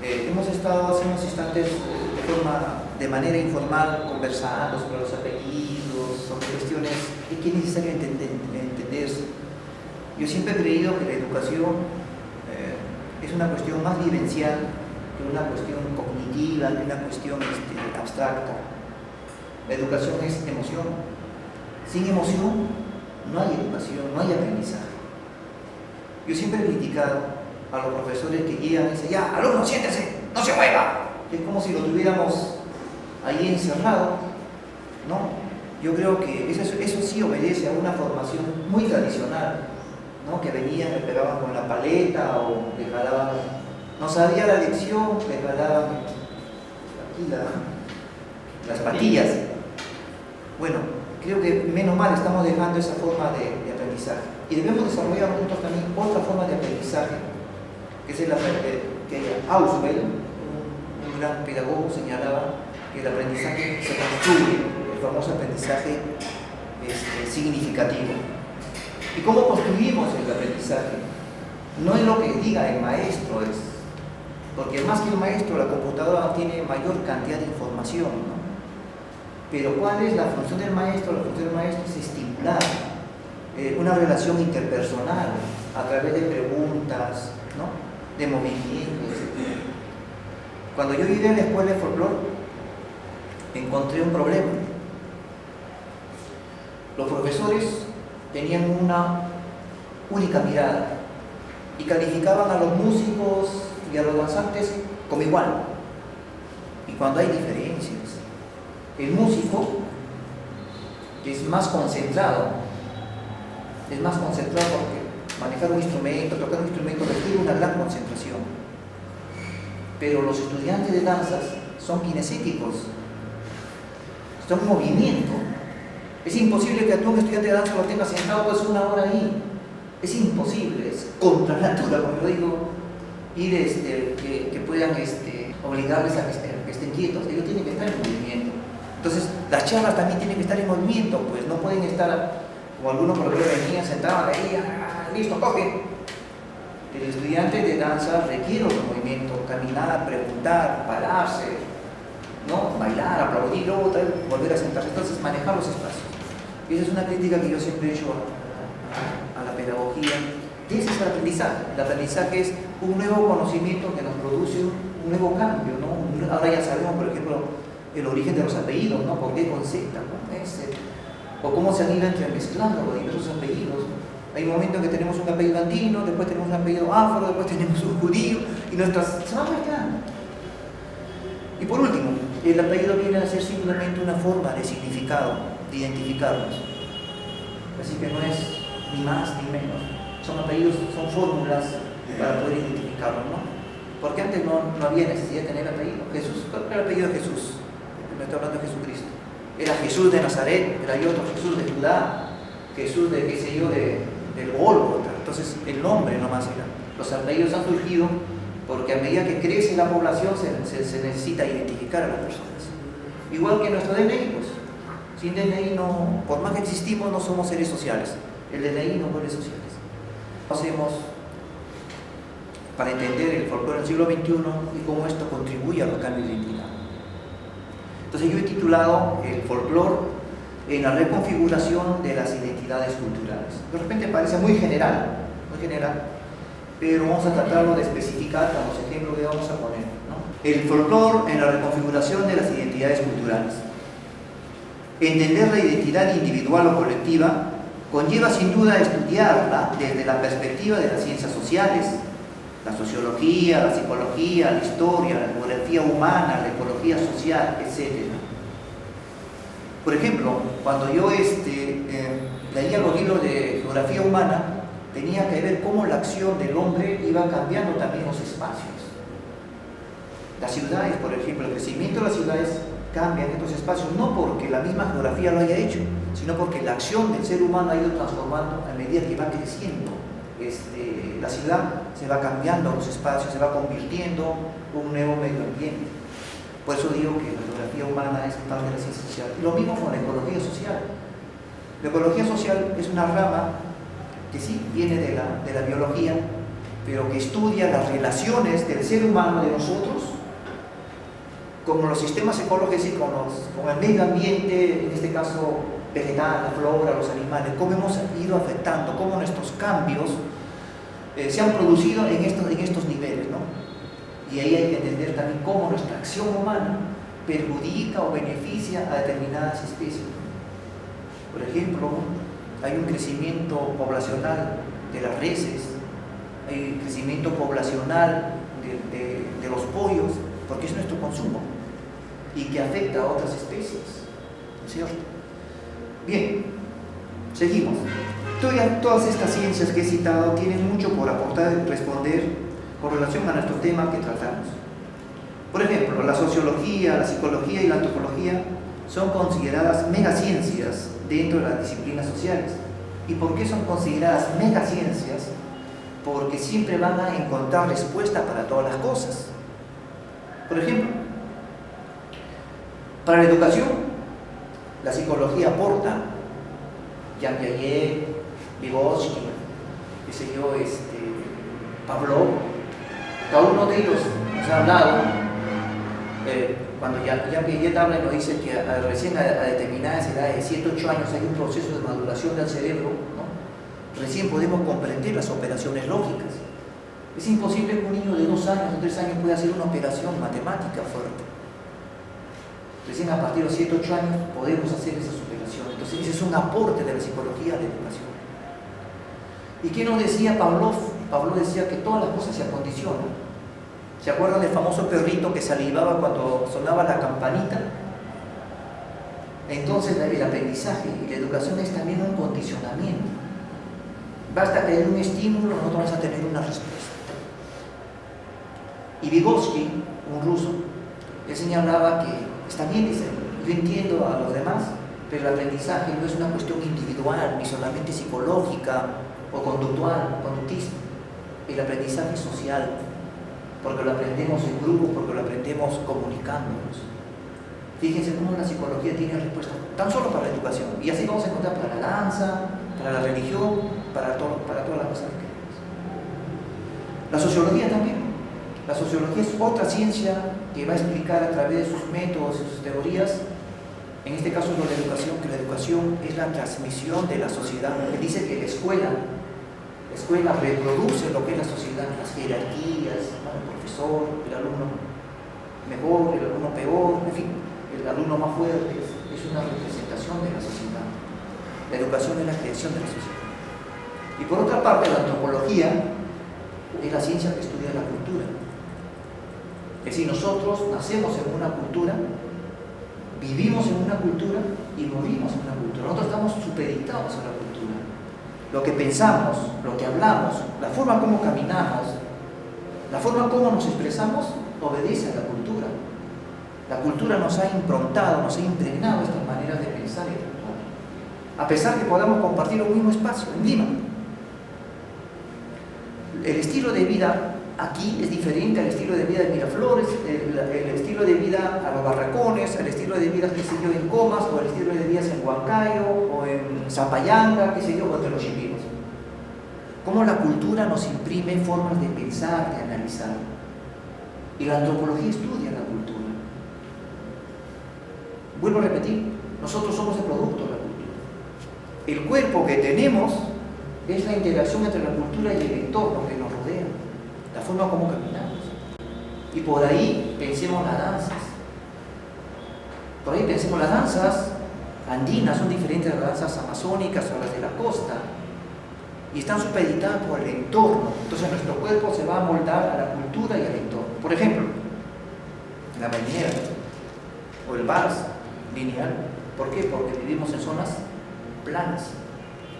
Hemos estado hace unos instantes de manera informal conversando sobre los apellidos, sobre cuestiones que es necesario entenderse. Yo siempre he creído que la educación es una cuestión más vivencial que una cuestión cognitiva, que una cuestión abstracta. La educación es emoción. Sin emoción no hay educación, no hay aprendizaje. Yo siempre he criticado a los profesores que llegan y dicen: ya, alumno, siéntese, no se mueva. Es como si lo tuviéramos ahí encerrado, ¿no? Yo creo que eso sí obedece a una formación muy tradicional, ¿no? Que venían, le pegaban con la paleta o le jalaban, no sabía la lección, le jalaban aquí las patillas. Bueno, creo que menos mal estamos dejando esa forma de aprendizaje. Y debemos desarrollar nosotros también otra forma de aprendizaje, que es que Ausubel, un gran pedagogo, señalaba que el aprendizaje se construye, el famoso aprendizaje significativo. ¿Y cómo construimos el aprendizaje? No es lo que diga el maestro, porque más que el maestro, la computadora tiene mayor cantidad de información, ¿no? Pero ¿cuál es la función del maestro? La función del maestro es estimular una relación interpersonal a través de preguntas, ¿no? De movimientos, etc. Cuando yo llegué a la escuela de folclore, encontré un problema. Los profesores tenían una única mirada y calificaban a los músicos y a los danzantes como igual. Y cuando hay diferencias, el músico es más concentrado porque manejar un instrumento, tocar un instrumento requiere una gran concentración. Pero los estudiantes de danzas son kinestésicos, son en movimiento. Es imposible que tú, un estudiante de danza, lo tengas sentado pues una hora ahí. Es imposible, es contra natura, como yo digo, que puedan obligarles a que estén quietos. Ellos tienen que estar en movimiento. Entonces, las charlas también tienen que estar en movimiento, pues no pueden estar, como algunos profesores venían sentados ahí, listo, toque. El estudiante de danza requiere otro movimiento: caminar, preguntar, pararse, ¿no? Bailar, aplaudir, volver a sentarse. Entonces, manejar los espacios. Y esa es una crítica que yo siempre he hecho a la pedagogía. Y ese es el aprendizaje. El aprendizaje es un nuevo conocimiento que nos produce un nuevo cambio, ¿no? Ahora ya sabemos, por ejemplo, el origen de los apellidos, ¿no? ¿Por qué concepto? O cómo se han ido entremezclando los diversos apellidos. Hay un momento en que tenemos un apellido andino, después tenemos un apellido afro, después tenemos un judío, y nuestras se van mezclando. Y por último, el apellido viene a ser simplemente una forma de significado, de identificarnos. Así que no es ni más ni menos. Son apellidos, son fórmulas para poder identificarnos, ¿no? Porque antes no había necesidad de tener apellido. Jesús, ¿cuál era el apellido de Jesús? No estoy hablando de Jesucristo. Era Jesús de Nazaret, pero hay otro Jesús de Judá, Jesús de, qué sé yo, del Gólgota. Entonces, el nombre nomás era. Los apellidos han surgido porque a medida que crece la población se necesita identificar a las personas. Igual que nuestro DNI, pues. Sin DNI, no, por más que existimos, no somos seres sociales. El DNI no es sociales. Hacemos para entender el folclore del siglo XXI y cómo esto contribuye a los cambios de identidad. Entonces yo he titulado el folclore en la reconfiguración de las identidades culturales. De repente parece muy general, pero vamos a tratarlo de especificar con los ejemplos que vamos a poner, ¿no? El folclore en la reconfiguración de las identidades culturales. Entender la identidad individual o colectiva conlleva sin duda estudiarla desde la perspectiva de las ciencias sociales, la sociología, la psicología, la historia, la geografía humana, la ecología social, etc. Por ejemplo, cuando yo leía los libros de geografía humana, tenía que ver cómo la acción del hombre iba cambiando también los espacios. Las ciudades, por ejemplo, el crecimiento de las ciudades cambian estos espacios, no porque la misma geografía lo haya hecho, sino porque la acción del ser humano ha ido transformando a medida que va creciendo. La ciudad se va cambiando los espacios, se va convirtiendo en un nuevo medio ambiente. Por eso digo que la geografía humana es parte de la ciencia social. Lo mismo con la ecología social. La ecología social es una rama que sí viene de la biología, pero que estudia las relaciones del ser humano, de nosotros, con los sistemas ecológicos y con el medio ambiente, en este caso vegetal, la flora, los animales, cómo hemos ido afectando, cómo nuestros cambios se han producido en estos niveles, ¿no? Y ahí hay que entender también cómo nuestra acción humana perjudica o beneficia a determinadas especies. Por ejemplo, hay un crecimiento poblacional de las reses, hay un crecimiento poblacional de los pollos, porque es nuestro consumo y que afecta a otras especies, ¿no es cierto? Bien, seguimos. Todas estas ciencias que he citado tienen mucho por aportar y responder con relación a nuestro tema que tratamos. Por ejemplo, la sociología, la psicología y la antropología son consideradas megaciencias dentro de las disciplinas sociales. ¿Y por qué son consideradas megaciencias? Porque siempre van a encontrar respuesta para todas las cosas. Por ejemplo, para la educación, la psicología aporta Jean Piaget, Vygotsky, qué sé yo, Pavlov, cada uno de ellos nos ha hablado, cuando Jean Piaget habla y nos dice que recién a determinadas edades, de 7 8 años, hay un proceso de maduración del cerebro, ¿no? Recién podemos comprender las operaciones lógicas. Es imposible que un niño de 2 años o 3 años pueda hacer una operación matemática fuerte. Recién a partir de los 7 8 años podemos hacer esas operaciones. Entonces ese es un aporte de la psicología a la educación. ¿Y qué nos decía Pavlov? Pavlov decía que todas las cosas se acondicionan. ¿Se acuerdan del famoso perrito que salivaba cuando sonaba la campanita? Entonces el aprendizaje y la educación es también un condicionamiento. Basta que haya un estímulo, nosotros vamos a tener una respuesta. Y Vygotsky, un ruso, él señalaba que está bien, dice, yo entiendo a los demás, pero el aprendizaje no es una cuestión individual, ni solamente psicológica o conductual, conductista. El aprendizaje es social, porque lo aprendemos en grupo, porque lo aprendemos comunicándonos. Fíjense cómo la psicología tiene respuesta tan solo para la educación, y así vamos a encontrar para la danza, para la religión, para todas las cosas que queremos. La sociología también. La sociología es otra ciencia que va a explicar a través de sus métodos y sus teorías, en este caso lo de la educación, que la educación es la transmisión de la sociedad. Él dice que la escuela reproduce lo que es la sociedad, las jerarquías, ¿no? El profesor, el alumno mejor, el alumno peor, en fin, el alumno más fuerte, es una representación de la sociedad. La educación es la creación de la sociedad. Y por otra parte, la antropología es la ciencia que estudia la cultura. Es decir, nosotros nacemos en una cultura, vivimos en una cultura y morimos en una cultura. Nosotros estamos supeditados a la cultura. Lo que pensamos, lo que hablamos, la forma como caminamos, la forma como nos expresamos, obedece a la cultura. La cultura nos ha improntado, nos ha impregnado estas maneras de pensar y de actuar. A pesar que podamos compartir un mismo espacio, en Lima. El estilo de vida aquí es diferente al estilo de vida de Miraflores, el estilo de vida a los Barracones, el estilo de vida, qué sé yo, en Comas, o el estilo de vida en Huancayo, o en Zapayanga, qué sé yo, o entre los chipinos. Cómo la cultura nos imprime formas de pensar, de analizar. Y la antropología estudia la cultura. Vuelvo a repetir, nosotros somos el producto de la cultura. El cuerpo que tenemos es la integración entre la cultura y el entorno que nos rodea, la forma como caminamos. Y por ahí pensemos las danzas. Por ahí pensemos las danzas andinas, son diferentes a las danzas amazónicas o las de la costa. Y están supeditadas por el entorno. Entonces nuestro cuerpo se va a moldar a la cultura y al entorno. Por ejemplo, la bañera o el vals lineal. ¿Por qué? Porque vivimos en zonas planas.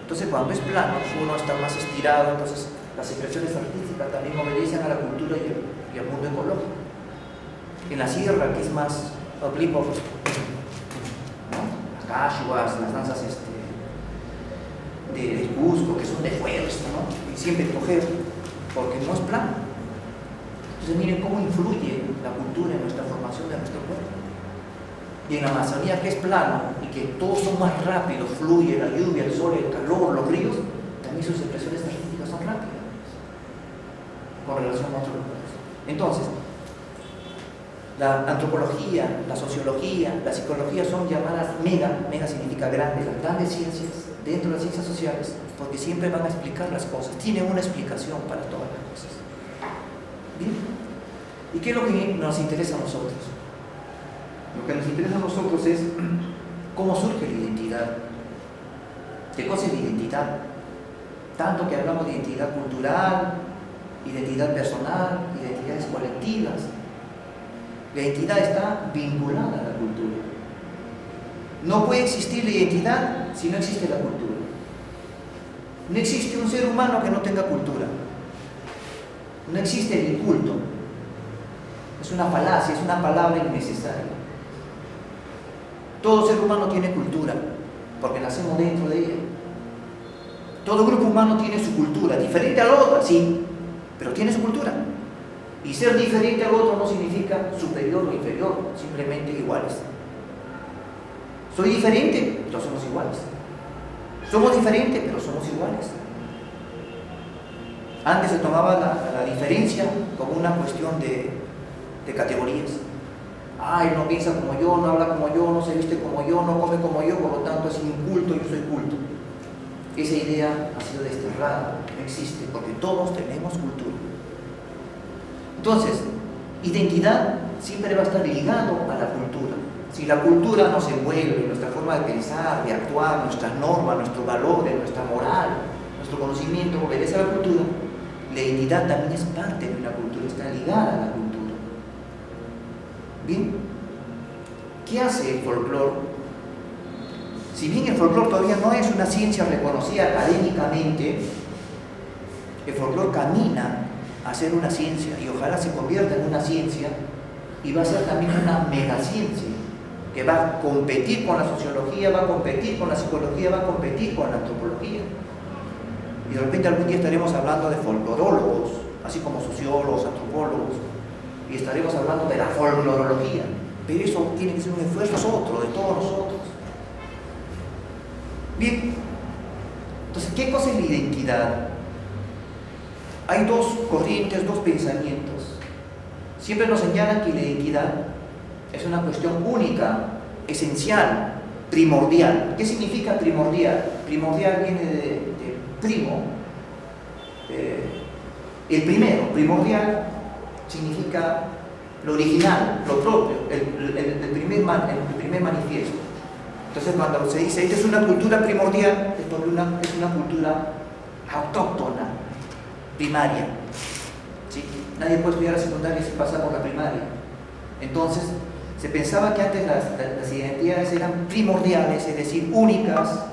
Entonces cuando es plano, uno está más estirado, entonces las expresiones artísticas también obedecen a la cultura y al mundo ecológico. En la sierra, que es más oblicua, ¿no? Las cachuas, las danzas de Cusco, que son de fuerza, ¿no? Y siempre coger, porque no es plano. Entonces miren cómo influye la cultura en nuestra formación de nuestro cuerpo. Y en la Amazonía, que es plano y que todos son más rápidos, fluye la lluvia, el sol, el calor, los ríos, también sus expresiones artísticas son rápidas. con relación a otros lugares. Entonces, la antropología, la sociología, la psicología son llamadas mega significa grande, las grandes ciencias dentro de las ciencias sociales, porque siempre van a explicar las cosas, tienen una explicación para todas las cosas. ¿Bien? ¿Y qué es lo que nos interesa a nosotros? Lo que nos interesa a nosotros es cómo surge la identidad. ¿Qué cosa es la identidad? Tanto que hablamos de identidad cultural, identidad personal, identidades colectivas. La identidad está vinculada a la cultura. No puede existir la identidad si no existe la cultura. No existe un ser humano que no tenga cultura. No existe el inculto. Es una falacia, es una palabra innecesaria. Todo ser humano tiene cultura, porque nacemos dentro de ella. Todo grupo humano tiene su cultura, diferente a la otra, sí, pero tiene su cultura. Y ser diferente al otro no significa superior o inferior, simplemente iguales. Soy diferente, pero somos iguales. Somos diferentes, pero somos iguales. Antes se tomaba la diferencia como una cuestión de categorías. Él no piensa como yo, no habla como yo, no se viste como yo, no come como yo, por lo tanto es inculto, yo soy culto. Esa idea ha sido desterrada, no existe, porque todos tenemos cultura. Entonces, identidad siempre va a estar ligado a la cultura. Si la cultura nos envuelve, nuestra forma de pensar, de actuar, nuestras normas, nuestros valores, nuestra moral, nuestro conocimiento obedece a la cultura, la identidad también es parte de una cultura, está ligada a la cultura. Bien, ¿qué hace el folclore? Si bien el folclore todavía no es una ciencia reconocida académicamente, el folclore camina a ser una ciencia y ojalá se convierta en una ciencia y va a ser también una megaciencia que va a competir con la sociología, va a competir con la psicología, va a competir con la antropología. Y de repente algún día estaremos hablando de folclorólogos, así como sociólogos, antropólogos, y estaremos hablando de la folclorología. Pero eso tiene que ser un esfuerzo, es otro, de todos nosotros. Bien, entonces, ¿qué cosa es la identidad? Hay dos corrientes, dos pensamientos. Siempre nos señalan que la identidad es una cuestión única, esencial, primordial. ¿Qué significa primordial? Primordial viene de primo. El primero, primordial, significa lo original, lo propio, el primer manifiesto. Entonces, cuando se dice, esta es una cultura primordial, es porque es una cultura autóctona, primaria. ¿Sí? Nadie puede estudiar la secundaria sin pasar por la primaria. Entonces, se pensaba que antes las identidades eran primordiales, es decir, únicas,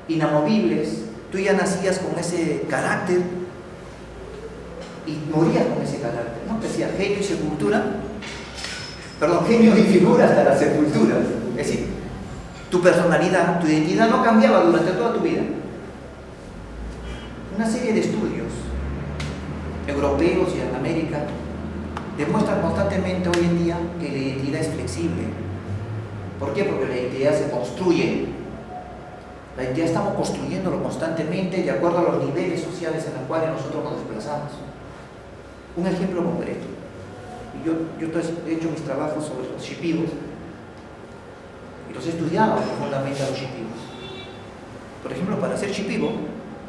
inamovibles. Tú ya nacías con ese carácter y morías con ese carácter, ¿no? Decía genio y sepultura, perdón, genio y figura hasta la sepultura. Es decir, tu personalidad, tu identidad no cambiaba durante toda tu vida. Una serie de estudios europeos y en América demuestran constantemente hoy en día que la identidad es flexible. ¿Por qué? Porque la identidad se construye. La identidad estamos construyéndolo constantemente de acuerdo a los niveles sociales en los cuales nosotros nos desplazamos. Un ejemplo concreto. Yo he hecho mis trabajos sobre los shipibos y los he estudiado profundamente a los shipibos. Por ejemplo, para ser shipibo,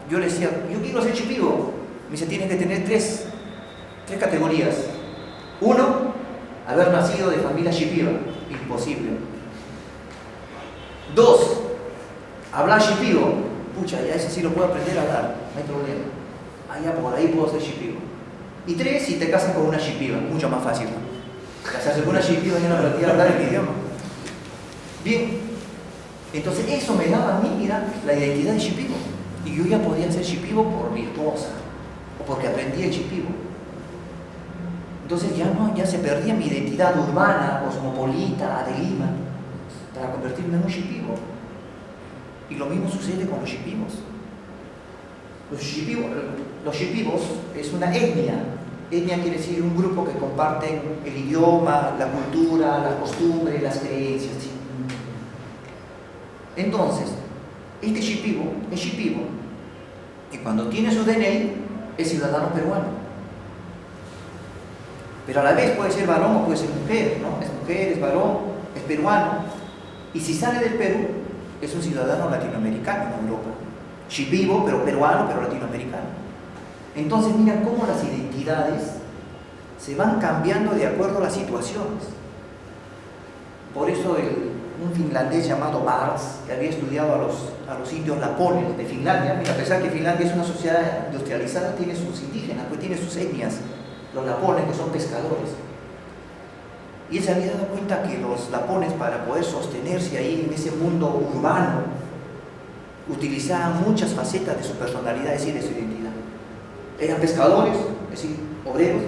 yo le decía, yo quiero ser shipibo. Me dice, tienes que tener tres categorías. Uno, haber nacido de familia shipiba. Imposible. Dos, hablar shipibo. Pucha, ya eso sí lo puedo aprender a hablar, no hay problema. Allá por ahí puedo ser shipibo. Y tres, si te casas con una shipiba, mucho más fácil, ¿no? Casarse con una shipiba y no aprendí a hablar el idioma. Bien, entonces eso me daba a mí, mira, la identidad de shipibo. Y yo ya podía ser shipibo por mi esposa, o porque aprendí el shipibo. Entonces ya se perdía mi identidad urbana, cosmopolita, de Lima, para convertirme en un shipibo. Y lo mismo sucede con los shipibos. Los shipibos es una etnia. Etnia quiere decir un grupo que comparten el idioma, la cultura, las costumbres, las creencias. ¿Sí? Entonces, este shipibo es shipibo y cuando tiene su DNI es ciudadano peruano. pero a la vez puede ser varón o puede ser mujer, ¿no? Es mujer, es varón, es peruano, y si sale del Perú, es un ciudadano latinoamericano en Europa. Sí, vivo, pero peruano, pero latinoamericano. Entonces mira cómo las identidades se van cambiando de acuerdo a las situaciones. Por eso un finlandés llamado Bars, que había estudiado a los indios lapones de Finlandia, mira, a pesar que Finlandia es una sociedad industrializada, tiene sus indígenas, pues tiene sus etnias, los lapones, que son pescadores. Y él se había dado cuenta que los lapones, para poder sostenerse ahí en ese mundo urbano, utilizaban muchas facetas de su personalidad, es decir, de su identidad. Eran pescadores, es decir, obreros.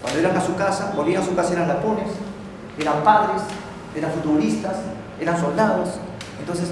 Cuando iban a su casa, volvían a su casa, eran lapones, eran padres, eran futbolistas, eran soldados. Entonces